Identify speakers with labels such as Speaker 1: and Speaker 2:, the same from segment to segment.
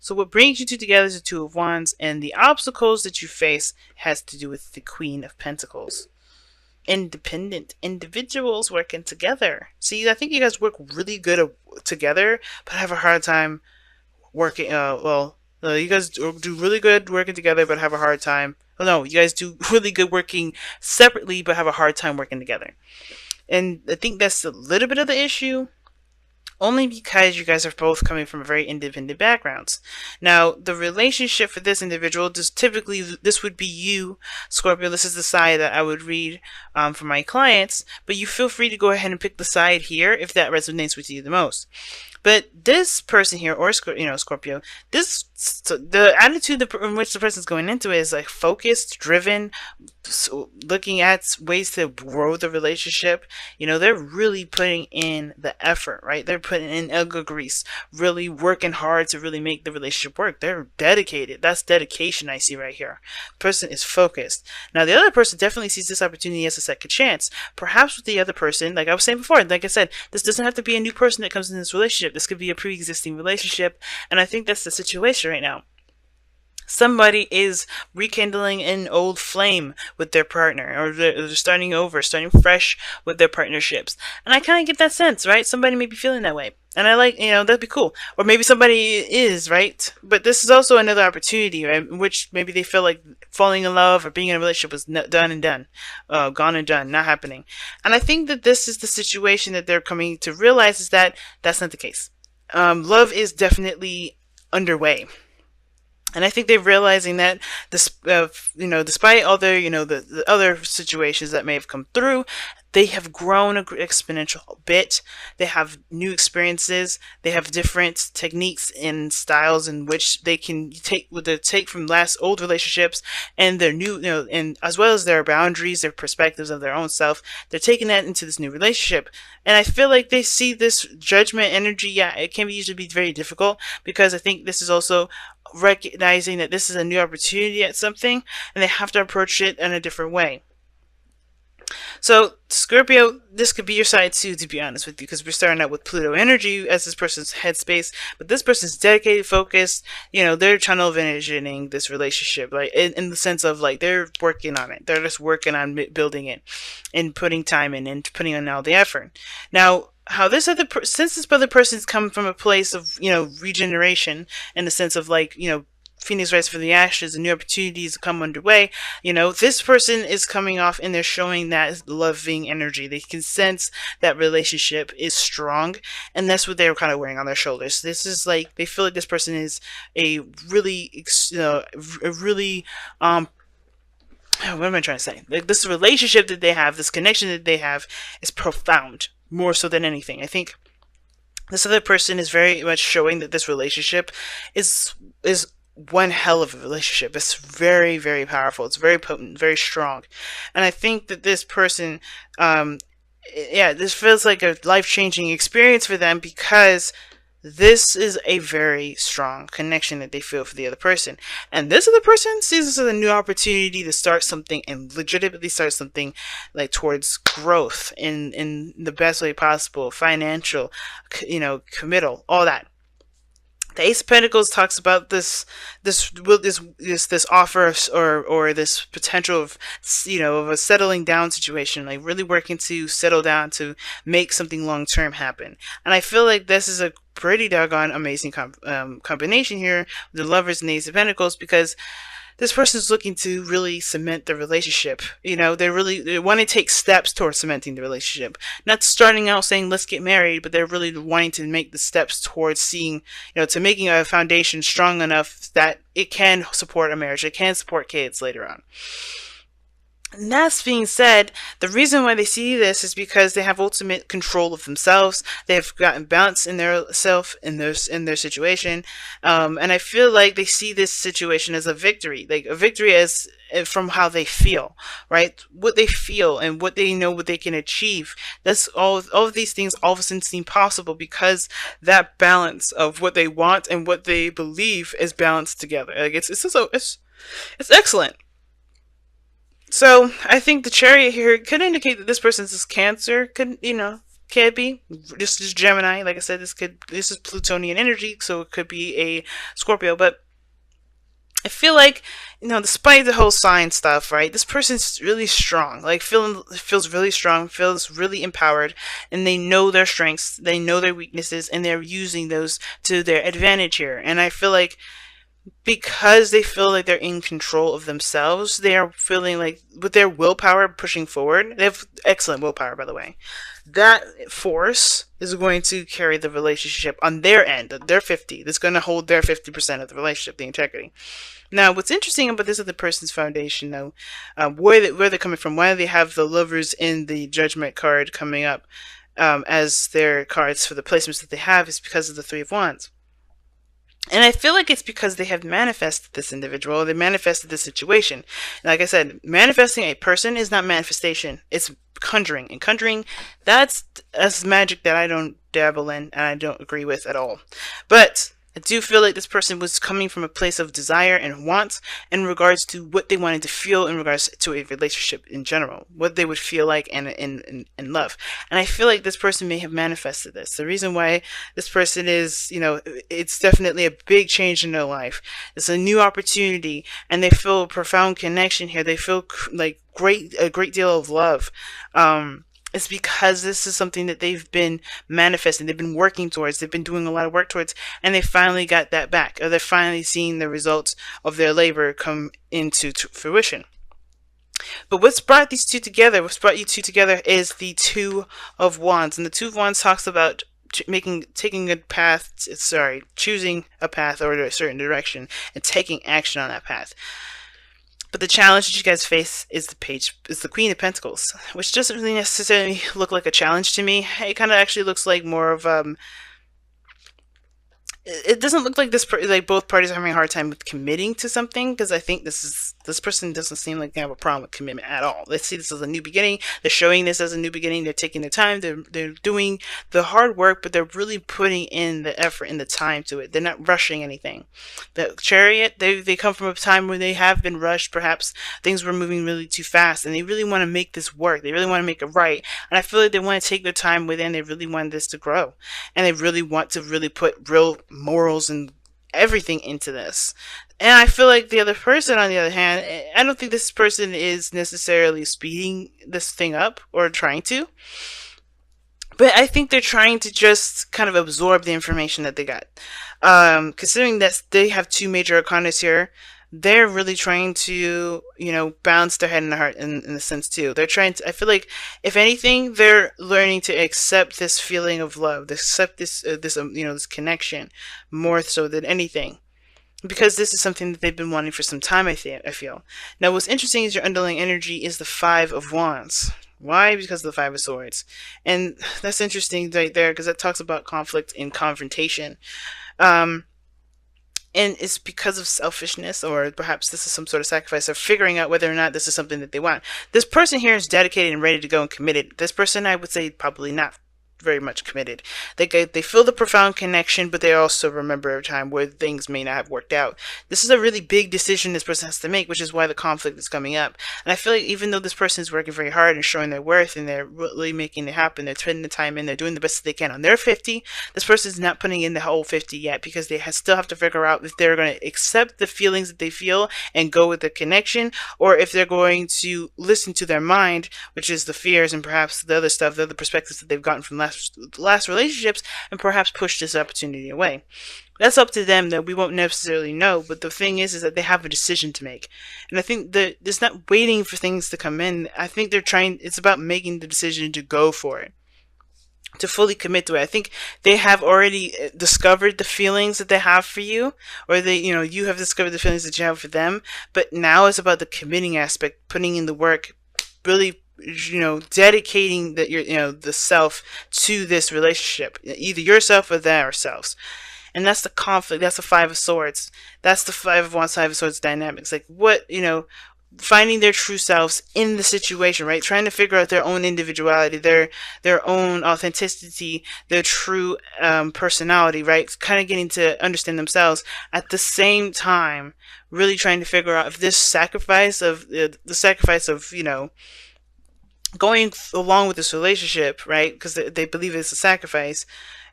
Speaker 1: So what brings you two together is the Two of Wands, and the obstacles that you face has to do with the Queen of Pentacles. Independent individuals working together. See, I think you guys work really good together, but have a hard time working. You guys do really good working together, but have a hard time. Oh, no, you guys do really good working separately, but have a hard time working together. And I think that's a little bit of the issue, only because you guys are both coming from very independent backgrounds. Now, the relationship for this individual, this would be you, Scorpio. This is the side that I would read for my clients, but you feel free to go ahead and pick the side here if that resonates with you the most. But this person here, or Scorpio, the attitude in which the person's going into it is like focused, driven, so looking at ways to grow the relationship. They're really putting in the effort, right? They're putting in elbow grease, really working hard to really make the relationship work. They're dedicated. That's dedication I see right here. The person is focused. Now, the other person definitely sees this opportunity as a second chance. Perhaps with the other person, like I was saying before, like I said, this doesn't have to be a new person that comes in this relationship. This could be a pre-existing relationship, and I think that's the situation right now. Somebody is rekindling an old flame with their partner, or they're starting over, starting fresh with their partnerships. And I kind of get that sense, right? Somebody may be feeling that way. And I like, that'd be cool. Or maybe somebody is, right? But this is also another opportunity, right? In which maybe they feel like falling in love or being in a relationship was done and done. Gone and done, not happening. And I think that this is the situation that they're coming to realize, is that that's not the case. Love is definitely underway. And I think they're realizing that despite all the other situations that may have come through, they have grown an exponential bit. They have new experiences. They have different techniques and styles in which they can take from last old relationships and their new, and as well as their boundaries, their perspectives of their own self. They're taking that into this new relationship. And I feel like they see this judgment energy. Yeah, it can usually be very difficult, because I think this is also recognizing that this is a new opportunity at something, and they have to approach it in a different way. So, Scorpio, this could be your side too, to be honest with you, because we're starting out with Pluto energy as this person's headspace, but this person's dedicated, focused. They're tunnel visioning this relationship, like in the sense of like they're working on it. They're just working on building it and putting time in and putting in all the effort. Now, how this since this other person's come from a place of regeneration, in the sense of like Phoenix rise from the ashes and new opportunities come underway. This person is coming off and they're showing that loving energy. They can sense that relationship is strong, and that's what they're kind of wearing on their shoulders. This is like they feel like this person is a really, what am I trying to say? Like, this relationship that they have, this connection that they have, is profound, more so than anything. I think this other person is very much showing that this relationship is one hell of a relationship. It's very, very powerful. It's very potent, very strong. And I think that this person, this feels like a life-changing experience for them, because this is a very strong connection that they feel for the other person. And this other person sees this as a new opportunity to start something, and legitimately start something like towards growth in the best way possible, financial, committal, all that. The Ace of Pentacles talks about this offer of, or this potential of of a settling down situation, like really working to settle down to make something long term happen. And I feel like this is a pretty doggone amazing combination here with the Lovers and the Ace of Pentacles, because this person is looking to really cement the relationship. They want to take steps towards cementing the relationship. Not starting out saying, let's get married, but they're really wanting to make the steps towards seeing, to making a foundation strong enough that it can support a marriage. It can support kids later on. And that being said, the reason why they see this is because they have ultimate control of themselves. They have gotten balance in their self, in their situation, and I feel like they see this situation as a victory, like a victory as from how they feel, right? What they feel and what they know, what they can achieve. That's all of these things all of a sudden seem possible, because that balance of what they want and what they believe is balanced together. Like it's excellent. So I think the Chariot here could indicate that this person's Cancer, Could be. This is Gemini. Like I said, this is Plutonian energy, so it could be a Scorpio. But I feel like, despite the whole sign stuff, right? This person's really strong. Like feels really strong, feels really empowered, and they know their strengths, they know their weaknesses, and they're using those to their advantage here. And I feel like because they feel like they're in control of themselves, they are feeling like with their willpower pushing forward. They have excellent willpower, by the way. That force is going to carry the relationship on their end, their 50. That's going to hold their 50% of the relationship, the integrity. Now, what's interesting about this other person's foundation, though, where they're coming from, why they have the lovers in the judgment card coming up as their cards for the placements that they have, is because of the Three of Wands. And I feel like it's because they have manifested this individual, they manifested this situation. Like I said, manifesting a person is not manifestation, it's conjuring. And conjuring, that's magic that I don't dabble in and I don't agree with at all. But I do feel like this person was coming from a place of desire and wants in regards to what they wanted to feel in regards to a relationship in general, what they would feel like and love. And I feel like this person may have manifested this. The reason why this person is, it's definitely a big change in their life. It's a new opportunity and they feel a profound connection here. They feel like a great deal of love. It's because this is something that they've been manifesting, they've been working towards, they've been doing a lot of work towards, and they finally got that back, or they're finally seeing the results of their labor come into fruition. But what's brought you two together is the Two of Wands, and the Two of Wands talks about choosing a path or a certain direction and taking action on that path. But the challenge that you guys face is the Queen of Pentacles, which doesn't really necessarily look like a challenge to me. It kind of actually looks like more of it doesn't look like like both parties are having a hard time with committing to something, because I think this person doesn't seem like they have a problem with commitment at all. Let's see this as a new beginning. They're showing this as a new beginning. They're taking their time. They're doing the hard work, but they're really putting in the effort and the time to it. They're not rushing anything. The Chariot, they come from a time where they have been rushed. Perhaps things were moving really too fast, and they really want to make this work. They really want to make it right. And I feel like they want to take their time within. They really want this to grow, and they really want to really put real morals and everything into this. And I feel like the other person, on the other hand, I don't think this person is necessarily speeding this thing up or trying to, but I think they're trying to just kind of absorb the information that they got. Considering that they have two major arcanas here, they're really trying to, balance their head and their heart in a sense too. They're trying to, I feel like, if anything, they're learning to accept this feeling of love, to accept this connection more so than anything. Because this is something that they've been wanting for some time, I feel. Now, what's interesting is your underlying energy is the Five of Wands. Why? Because of the Five of Swords. And that's interesting right there, because that talks about conflict and confrontation. And it's because of selfishness, or perhaps this is some sort of sacrifice of figuring out whether or not this is something that they want. This person here is dedicated and ready to go and committed. This person, I would say, probably not very much committed. They feel the profound connection, but they also remember a time where things may not have worked out. This is a really big decision this person has to make, which is why the conflict is coming up. And I feel like even though this person is working very hard and showing their worth, and they're really making it happen, they're putting the time in, they're doing the best that they can on their 50, this person is not putting in the whole 50 yet, because they still have to figure out if they're going to accept the feelings that they feel and go with the connection, or if they're going to listen to their mind, which is the fears and perhaps the other stuff, the other perspectives that they've gotten from last relationships, and perhaps push this opportunity away. That's up to them, that we won't necessarily know, but the thing is that they have a decision to make. And I think that it's not waiting for things to come in. I think it's about making the decision to go for it, to fully commit to it. I think they have already discovered the feelings that they have for you, or you have discovered the feelings that you have for them, but now it's about the committing aspect, putting in the work, really dedicating the self to this relationship, either yourself or themselves. And that's the conflict. That's the Five of Swords. That's the Five of Wands, Five of Swords dynamics. Like finding their true selves in the situation, right? Trying to figure out their own individuality, their own authenticity, their true personality, right? Kind of getting to understand themselves at the same time, really trying to figure out if this sacrifice of going along with this relationship, right? Because they believe it's a sacrifice,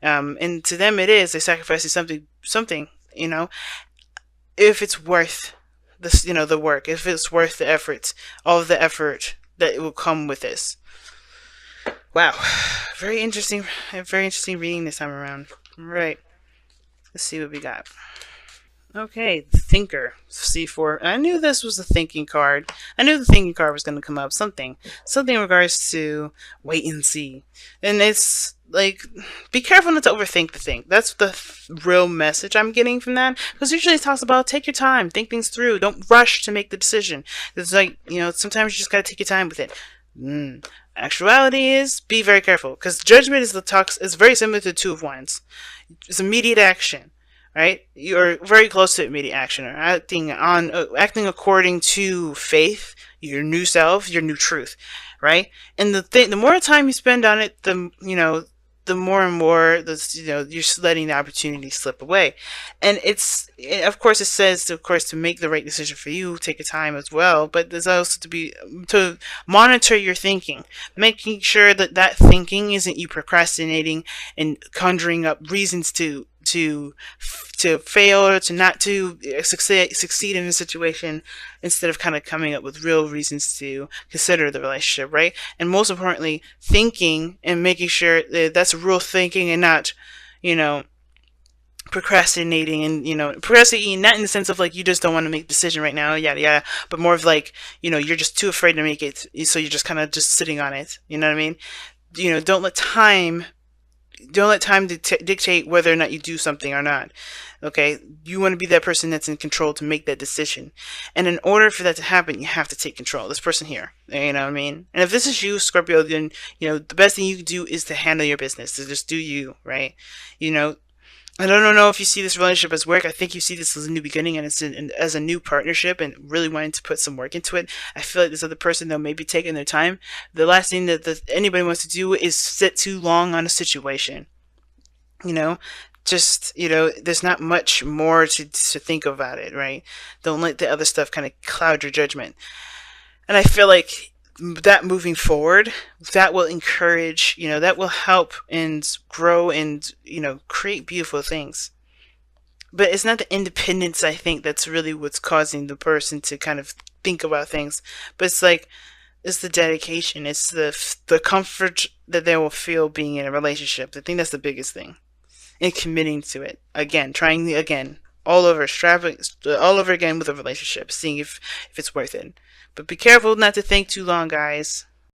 Speaker 1: and to them it is. They sacrifice something, you know, if it's worth this, you know, the work, if it's worth the effort, all of the effort that it will come with this. Wow, very interesting, very interesting reading this time around. All right, let's see what we got. Okay, the Thinker, C4. I knew this was a thinking card. I knew the thinking card was going to come up. Something in regards to wait and see. And it's like, be careful not to overthink the thing. That's the real message I'm getting from that. Because usually it talks about take your time, think things through, don't rush to make the decision. It's like, you know, sometimes you just got to take your time with it. Actuality is be very careful, because judgment is very similar to the Two of Wands. It's immediate action, right? You're very close to immediate action, or acting according to faith, your new self, your new truth, right? And the more time you spend on it, the more and more you're letting the opportunity slip away. And of course it says, of course, to make the right decision for you, take your time as well, but there's also to monitor your thinking, making sure that thinking isn't you procrastinating and conjuring up reasons to fail, or to not to succeed in a situation, instead of kind of coming up with real reasons to consider the relationship, right? And most importantly, thinking and making sure that that's real thinking, and not, you know, procrastinating. And procrastinating not in the sense of like you just don't want to make a decision right now, yada yada, but more of like, you're just too afraid to make it, so you're just kind of just sitting on it. You know what I mean? Don't let time dictate whether or not you do something or not. Okay, you want to be that person that's in control to make that decision, and in order for that to happen, you have to take control. This person here, you know what I mean? And if this is you, Scorpio, then the best thing you can do is to handle your business, to just do you, right? I don't know if you see this relationship as work. I think you see this as a new beginning, and as a new partnership, and really wanting to put some work into it. I feel like this other person, though, may be taking their time. The last thing that anybody wants to do is sit too long on a situation. There's not much more to think about it, right? Don't let the other stuff kind of cloud your judgment. And I feel like that moving forward, that will encourage, that will help and grow and, create beautiful things. But it's not the independence, I think, that's really what's causing the person to kind of think about things. But it's the dedication. It's the comfort that they will feel being in a relationship. I think that's the biggest thing. And committing to it. Again, trying again. All over again with a relationship. Seeing if it's worth it. But be careful not to think too long, guys.